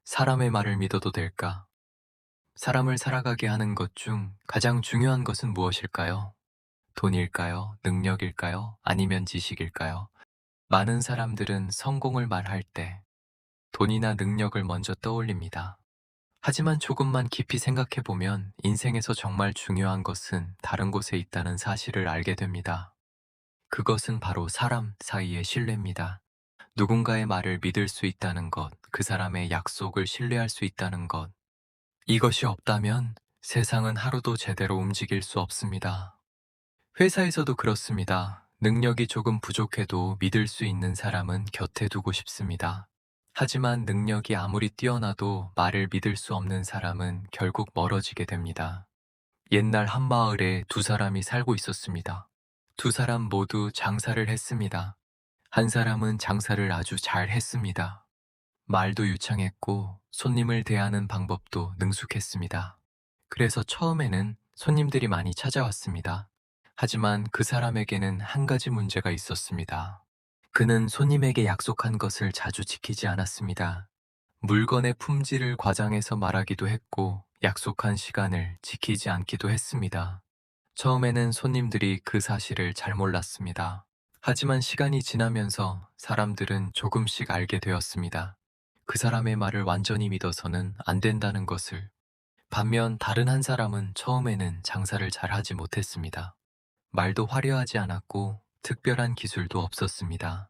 사람의 말을 믿어도 될까? 사람을 살아가게 하는 것 중 가장 중요한 것은 무엇일까요? 돈일까요? 능력일까요? 아니면 지식일까요? 많은 사람들은 성공을 말할 때 돈이나 능력을 먼저 떠올립니다. 하지만 조금만 깊이 생각해보면 인생에서 정말 중요한 것은 다른 곳에 있다는 사실을 알게 됩니다. 그것은 바로 사람 사이의 신뢰입니다. 누군가의 말을 믿을 수 있다는 것, 그 사람의 약속을 신뢰할 수 있다는 것, 이것이 없다면 세상은 하루도 제대로 움직일 수 없습니다. 회사에서도 그렇습니다. 능력이 조금 부족해도 믿을 수 있는 사람은 곁에 두고 싶습니다. 하지만 능력이 아무리 뛰어나도 말을 믿을 수 없는 사람은 결국 멀어지게 됩니다. 옛날 한 마을에 두 사람이 살고 있었습니다. 두 사람 모두 장사를 했습니다. 한 사람은 장사를 아주 잘 했습니다. 말도 유창했고 손님을 대하는 방법도 능숙했습니다. 그래서 처음에는 손님들이 많이 찾아왔습니다. 하지만 그 사람에게는 한 가지 문제가 있었습니다. 그는 손님에게 약속한 것을 자주 지키지 않았습니다. 물건의 품질을 과장해서 말하기도 했고 약속한 시간을 지키지 않기도 했습니다. 처음에는 손님들이 그 사실을 잘 몰랐습니다. 하지만 시간이 지나면서 사람들은 조금씩 알게 되었습니다. 그 사람의 말을 완전히 믿어서는 안 된다는 것을. 반면 다른 한 사람은 처음에는 장사를 잘 하지 못했습니다. 말도 화려하지 않았고 특별한 기술도 없었습니다.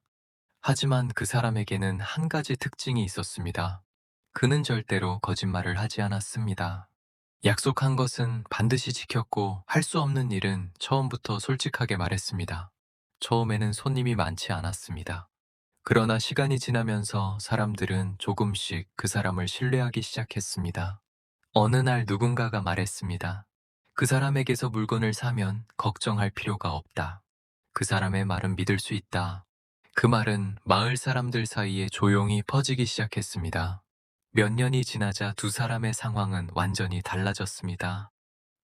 하지만 그 사람에게는 한 가지 특징이 있었습니다. 그는 절대로 거짓말을 하지 않았습니다. 약속한 것은 반드시 지켰고 할 수 없는 일은 처음부터 솔직하게 말했습니다. 처음에는 손님이 많지 않았습니다. 그러나 시간이 지나면서 사람들은 조금씩 그 사람을 신뢰하기 시작했습니다. 어느 날 누군가가 말했습니다. 그 사람에게서 물건을 사면 걱정할 필요가 없다. 그 사람의 말은 믿을 수 있다. 그 말은 마을 사람들 사이에 조용히 퍼지기 시작했습니다. 몇 년이 지나자 두 사람의 상황은 완전히 달라졌습니다.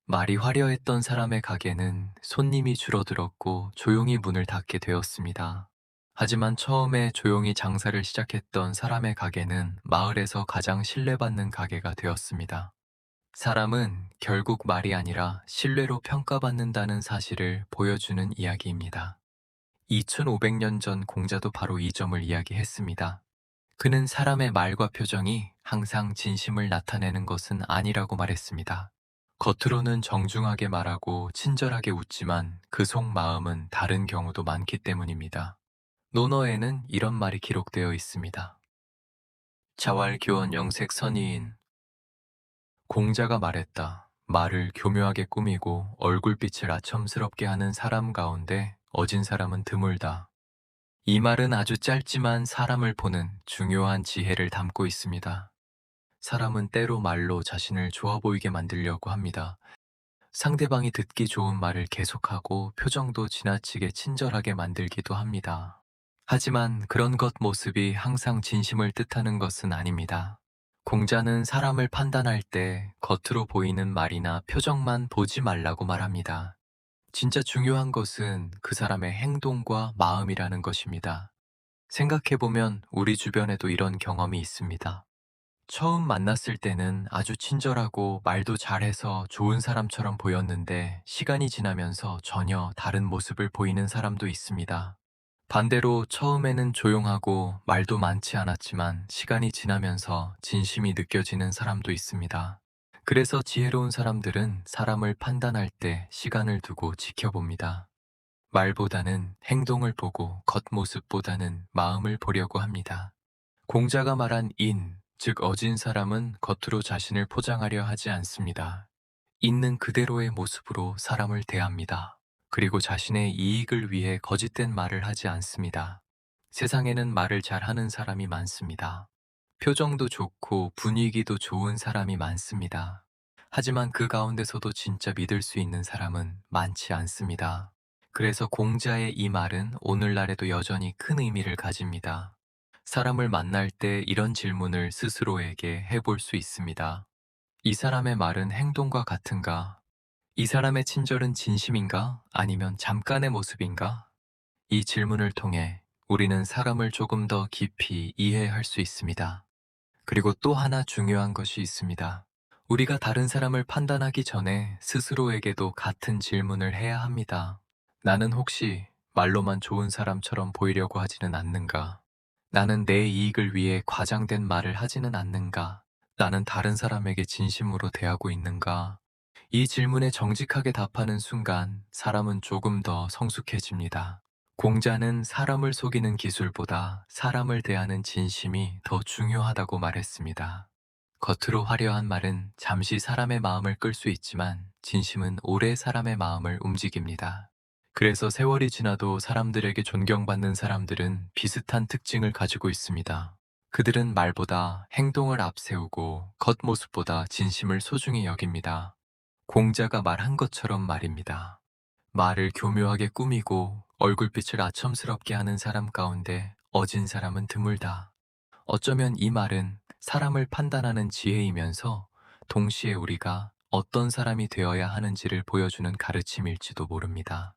말이 화려했던 사람의 가게는 손님이 줄어들었고 조용히 문을 닫게 되었습니다. 하지만 처음에 조용히 장사를 시작했던 사람의 가게는 마을에서 가장 신뢰받는 가게가 되었습니다. 사람은 결국 말이 아니라 신뢰로 평가받는다는 사실을 보여주는 이야기입니다. 2500년 전 공자도 바로 이 점을 이야기했습니다. 그는 사람의 말과 표정이 항상 진심을 나타내는 것은 아니라고 말했습니다. 겉으로는 정중하게 말하고 친절하게 웃지만 그 속마음은 다른 경우도 많기 때문입니다. 논어에는 이런 말이 기록되어 있습니다. 자왈교원 영색 선의인. 공자가 말했다. 말을 교묘하게 꾸미고 얼굴빛을 아첨스럽게 하는 사람 가운데 어진 사람은 드물다. 이 말은 아주 짧지만 사람을 보는 중요한 지혜를 담고 있습니다. 사람은 때로 말로 자신을 좋아 보이게 만들려고 합니다. 상대방이 듣기 좋은 말을 계속하고 표정도 지나치게 친절하게 만들기도 합니다. 하지만 그런 것 모습이 항상 진심을 뜻하는 것은 아닙니다. 공자는 사람을 판단할 때 겉으로 보이는 말이나 표정만 보지 말라고 말합니다. 진짜 중요한 것은 그 사람의 행동과 마음이라는 것입니다. 생각해보면 우리 주변에도 이런 경험이 있습니다. 처음 만났을 때는 아주 친절하고 말도 잘해서 좋은 사람처럼 보였는데 시간이 지나면서 전혀 다른 모습을 보이는 사람도 있습니다. 반대로 처음에는 조용하고 말도 많지 않았지만 시간이 지나면서 진심이 느껴지는 사람도 있습니다. 그래서 지혜로운 사람들은 사람을 판단할 때 시간을 두고 지켜봅니다. 말보다는 행동을 보고 겉모습보다는 마음을 보려고 합니다. 공자가 말한 인, 즉 어진 사람은 겉으로 자신을 포장하려 하지 않습니다. 있는 그대로의 모습으로 사람을 대합니다. 그리고 자신의 이익을 위해 거짓된 말을 하지 않습니다. 세상에는 말을 잘하는 사람이 많습니다. 표정도 좋고 분위기도 좋은 사람이 많습니다. 하지만 그 가운데서도 진짜 믿을 수 있는 사람은 많지 않습니다. 그래서 공자의 이 말은 오늘날에도 여전히 큰 의미를 가집니다. 사람을 만날 때 이런 질문을 스스로에게 해볼 수 있습니다. 이 사람의 말은 행동과 같은가? 이 사람의 친절은 진심인가? 아니면 잠깐의 모습인가? 이 질문을 통해 우리는 사람을 조금 더 깊이 이해할 수 있습니다. 그리고 또 하나 중요한 것이 있습니다. 우리가 다른 사람을 판단하기 전에 스스로에게도 같은 질문을 해야 합니다. 나는 혹시 말로만 좋은 사람처럼 보이려고 하지는 않는가? 나는 내 이익을 위해 과장된 말을 하지는 않는가? 나는 다른 사람에게 진심으로 대하고 있는가? 이 질문에 정직하게 답하는 순간 사람은 조금 더 성숙해집니다. 공자는 사람을 속이는 기술보다 사람을 대하는 진심이 더 중요하다고 말했습니다. 겉으로 화려한 말은 잠시 사람의 마음을 끌 수 있지만 진심은 오래 사람의 마음을 움직입니다. 그래서 세월이 지나도 사람들에게 존경받는 사람들은 비슷한 특징을 가지고 있습니다. 그들은 말보다 행동을 앞세우고 겉모습보다 진심을 소중히 여깁니다. 공자가 말한 것처럼 말입니다. 말을 교묘하게 꾸미고 얼굴빛을 아첨스럽게 하는 사람 가운데 어진 사람은 드물다. 어쩌면 이 말은 사람을 판단하는 지혜이면서 동시에 우리가 어떤 사람이 되어야 하는지를 보여주는 가르침일지도 모릅니다.